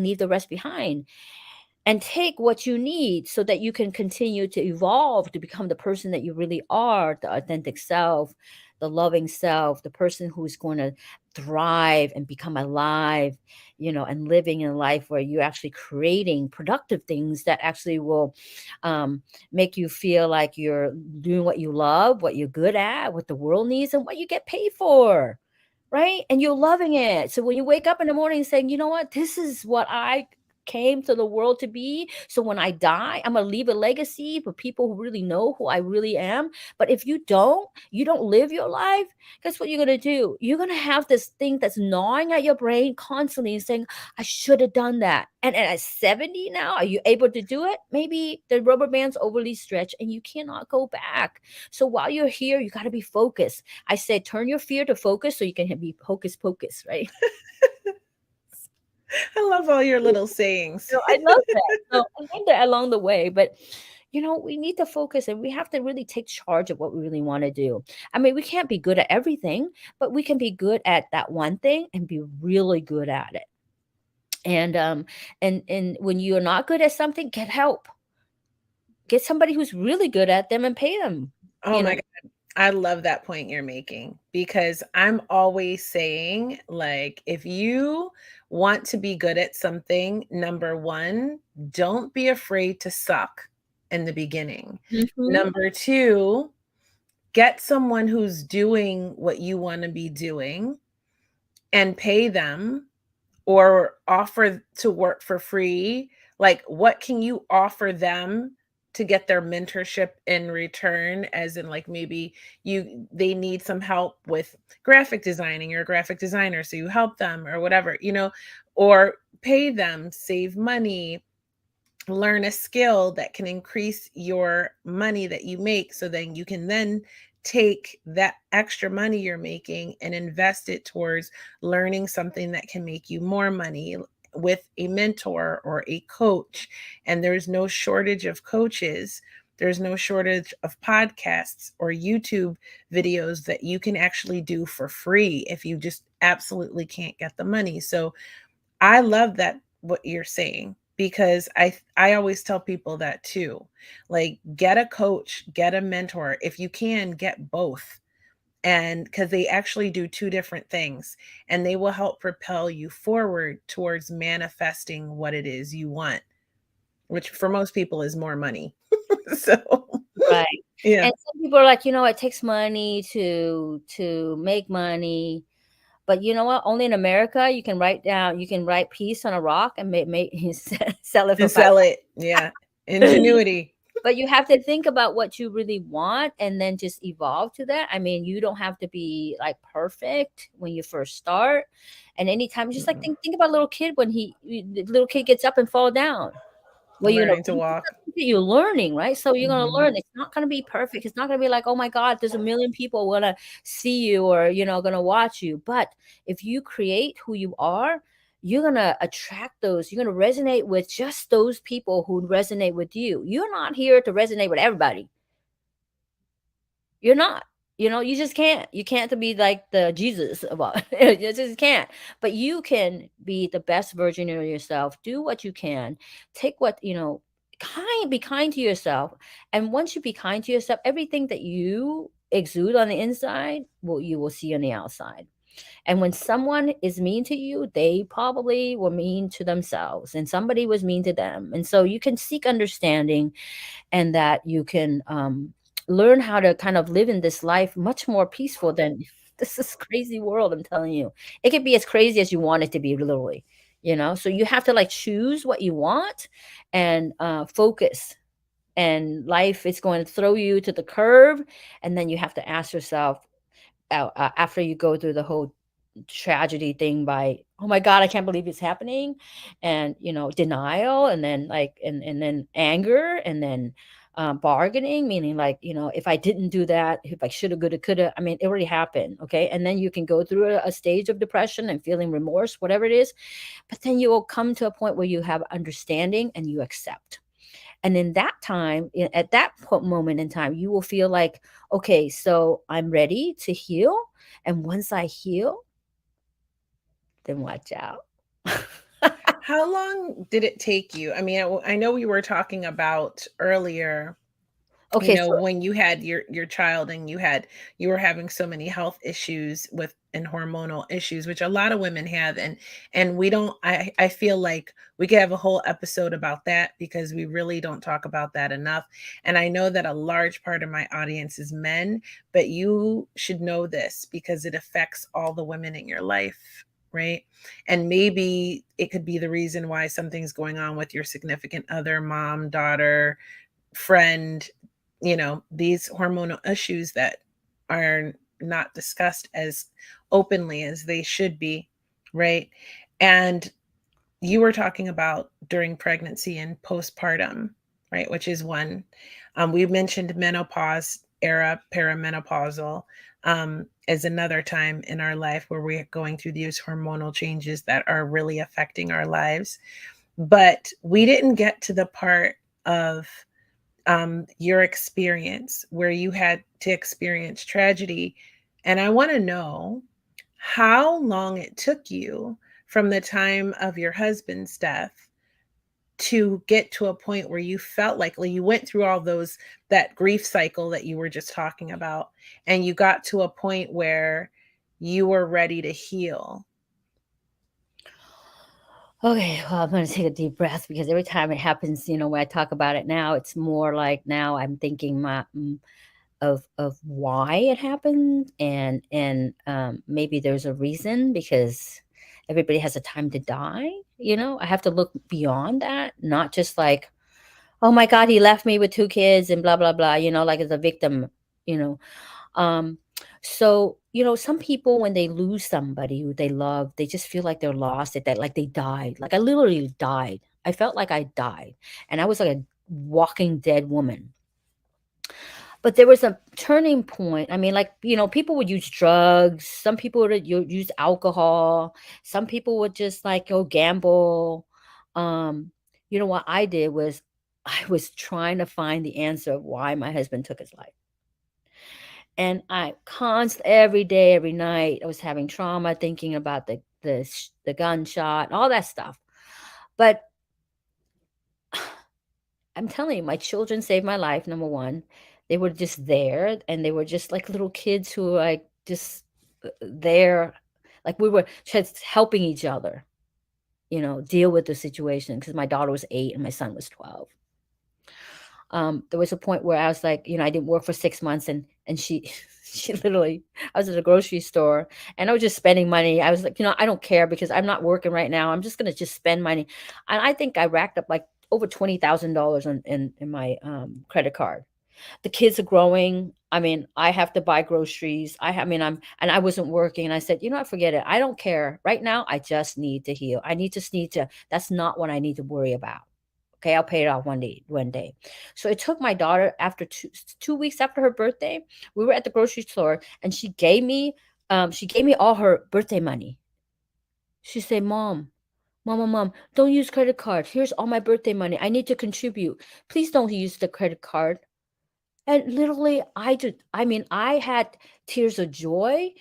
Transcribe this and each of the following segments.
leave the rest behind and take what you need so that you can continue to evolve to become the person that you really are, the authentic self, the loving self, the person who's going to thrive and become alive, and living in a life where you're actually creating productive things that actually will um, make you feel like you're doing what you love, what you're good at, what the world needs, and what you get paid for. Right. And you're loving it. So when you wake up in the morning saying, you know what, this is what I came to the world to be. So when I die, I'm gonna leave a legacy for people who really know who I really am. But if you don't live your life, guess what you're gonna do? You're gonna have this thing that's gnawing at your brain constantly and saying, I should have done that. And at 70 now, are you able to do it? Maybe the rubber band's overly stretched and you cannot go back. So while you're here, you gotta be focused. I say turn your fear to focus so you can be hocus pocus, right? I love all your little sayings. So I love that. So I learned that along the way, but we need to focus and we have to really take charge of what we really want to do. I mean, we can't be good at everything, but we can be good at that one thing and be really good at it. And when you're not good at something, get help. Get somebody who's really good at them and pay them. Oh You my know, God. I love that point you're making because I'm always saying, like, if you want to be good at something, number one, don't be afraid to suck in the beginning. Mhm. Number two, get someone who's doing what you want to be doing and pay them or offer to work for free. Like, what can you offer them to get their mentorship in return? As in, like, maybe they need some help with graphic designing, you're a graphic designer, so you help them or whatever, or pay them, save money, learn a skill that can increase your money that you make, so then you can then take that extra money you're making and invest it towards learning something that can make you more money with a mentor or a coach. And there's no shortage of coaches. There's no shortage of podcasts or YouTube videos that you can actually do for free if you just absolutely can't get the money. So I love that what you're saying because I always tell people that too. Like, get a coach, get a mentor. If you can, get both. And because they actually do two different things and they will help propel you forward towards manifesting what it is you want, which for most people is more money. So, Right. yeah. And some people are like, it takes money to make money. But you know what? Only in America you can write peace on a rock and make sell it for And five. sell it. Yeah. Ingenuity. But you have to think about what you really want and then just evolve to that. I mean, you don't have to be like perfect when you first start. And anytime, just like Mm-mm. think about a little kid when the little kid gets up and fall down. Well, Learning to these are walk. things that you're learning, right? So you're gonna Mhm. learn. It's not gonna be perfect. It's not gonna be like, oh my God, there's a million people gonna see you or gonna watch you. But if you create who you are, you're gonna attract those. You're gonna resonate with just those people who resonate with you. You're not here to resonate with everybody. You're not. You just can't. You can't to be like the Jesus about you just can't. But you can be the best version of yourself. Do what you can. Take what, be kind to yourself. And once you be kind to yourself, everything that you exude on the inside, you will see on the outside. And when someone is mean to you, they probably were mean to themselves and somebody was mean to them. And so you can seek understanding and that you can learn how to kind of live in this life much more peaceful than this is crazy world. I'm telling you, it can be as crazy as you want it to be, literally. So you have to like choose what you want and focus. And life is going to throw you to the curve, and then you have to ask yourself after you go through the whole tragedy thing by, oh my God, I can't believe it's happening, and denial, and then like and then anger, and then bargaining, meaning like, if I didn't do that, if I shoulda, coulda, coulda, I mean, it already happened. Okay. And then you can go through a stage of depression and feeling remorse, whatever it is, but then you will come to a point where you have understanding and you accept. And in that time, at that moment in time, you will feel like, okay, so I'm ready to heal. And once I heal, then watch out. How long did it take you? I mean, I know we were talking about earlier, you Okay, know, so when you had your child and you were having so many health issues with and hormonal issues, which a lot of women have, and we don't, I feel like we could have a whole episode about that because we really don't talk about that enough. And I know that a large part of my audience is men, but you should know this because it affects all the women in your life, right? And maybe it could be the reason why something's going on with your significant other, mom, daughter, friend, you know, these hormonal issues that are not discussed as openly as they should be, right? And you were talking about during pregnancy and postpartum, right? Which is one. We mentioned menopause era, perimenopausal, as another time in our life where we're going through these hormonal changes that are really affecting our lives. But we didn't get to the part of your experience where you had to experience tragedy. And I want to know how long it took you from the time of your husband's death to get to a point where you felt like you went through all those, that grief cycle that you were just talking about, and you got to a point where you were ready to heal. okay, well, I'm gonna take a deep breath because every time it happens, when I talk about it now, it's more like now I'm thinking of why it happened, and maybe there's a reason because everybody has a time to die. I have to look beyond that, not just like, oh my God, he left me with two kids and blah blah blah. Like as a victim. You know, um, so, some people when they lose somebody who they love, they just feel like they're lost, that like they died. Like I literally died. I felt like I died. And I was like a walking dead woman. But there was a turning point. I mean, like, people would use drugs, some people would use alcohol, some people would just like go gamble. Um, what I did was I was trying to find the answer of why my husband took his life. And I const every day, every night, I was having trauma thinking about the gunshot, all that stuff. But I'm telling you, my children saved my life, number 1. They were just there, and they were just like little kids who were, like, just, there. Like, we were just helping each other, deal with the situation because my daughter was 8 and my son was 12. There was a point where I was like, I didn't work for 6 months, and she she literally, I was at a grocery store and I was just spending money. I was like, I don't care because I'm not working right now. I'm just gonna just spend money. And I think I racked up like over $20,000 in my credit card. The kids are growing. I mean, I have to buy groceries. I mean, and I wasn't working. And I said, what, forget it. I don't care. Right now, I just need to heal. Just need to, that's not what I need to worry about. Okay, I'll pay it off one day. So it took my daughter after 2 weeks after her birthday. We were at the grocery store, and she gave me all her birthday money. She said, Mom, don't use credit card. Here's all my birthday money. I need to contribute. Please don't use the credit card. And literally, I mean, I had tears of joy,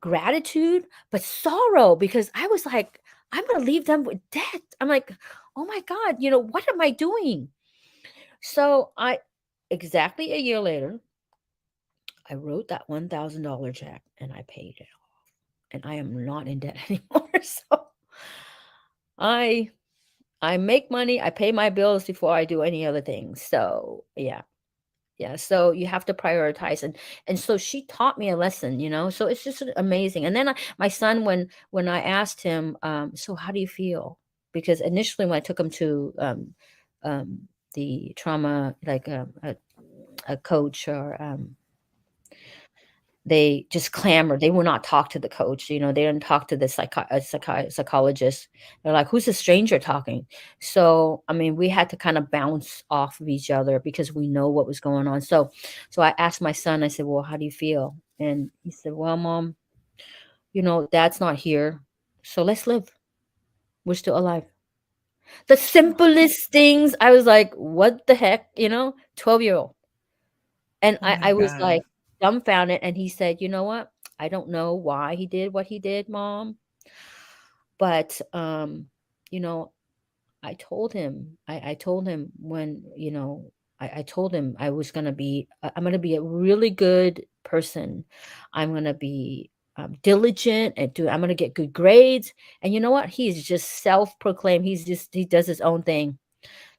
gratitude, but sorrow because I was like, I'm gonna leave them with debt. I'm like, oh my God, what am I doing? So exactly a year later, I wrote that $1,000 check and I paid it off. And I am not in debt anymore. So I I make money, I pay my bills before I do any other thing. So yeah. Yeah, so you have to prioritize, and so she taught me a lesson, so it's just amazing. And then my son, when I asked him, so how do you feel? Because initially when I took him to um, the trauma, like a coach, or they just clamored. They would not talk to the coach. They didn't talk to the psychologist. They're like, "Who's the stranger talking?" So, I mean, we had to kind of bounce off of each other because we know what was going on. So I asked my son. I said, "Well, how do you feel?" And he said, "Well, Mom, Dad's not here, so let's live. We're still alive." The simplest things. I was like, "What the heck?" 12-year-old. And Oh my I was, God. like, dumbfounded, and he said, "You know what? I don't know why he did what he did, Mom, but, I told him when, I told him I was gonna be I'm gonna be a really good person. I'm gonna be, diligent and I'm gonna get good grades, and you know what? He's just self-proclaimed, he does his own thing.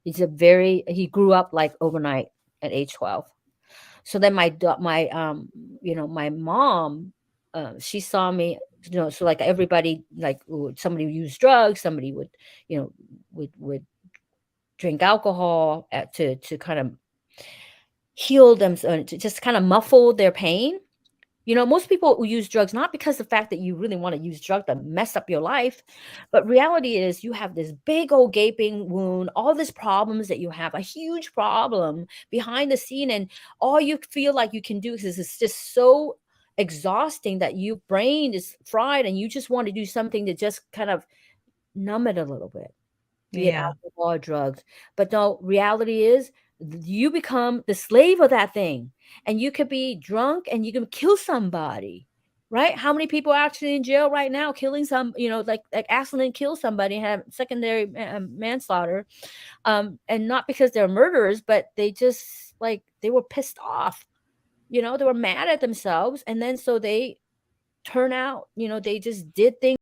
He grew up, like, overnight at age 12. So then my mom, she saw me, so, like, everybody, like, somebody would use drugs, somebody would, would drink alcohol, to kind of heal them, to just kind of muffle their pain. Most people will use drugs not because the fact that you really want to use drugs to mess up your life, but reality is you have this big old gaping wound, all these problems that you have, a huge problem behind the scene, and all you feel like you can do is it's just so exhausting that your brain is fried and you just want to do something to just kind of numb it a little bit, be it Yeah. alcohol or drugs. But no, reality is you become the slave of that thing. And you could be drunk and you can kill somebody. Right? How many people are actually in jail right now killing like accidentally kill somebody and have secondary manslaughter. And not because they're murderers, but they just like they were pissed off. They were mad at themselves, and then so they turn out, they just did things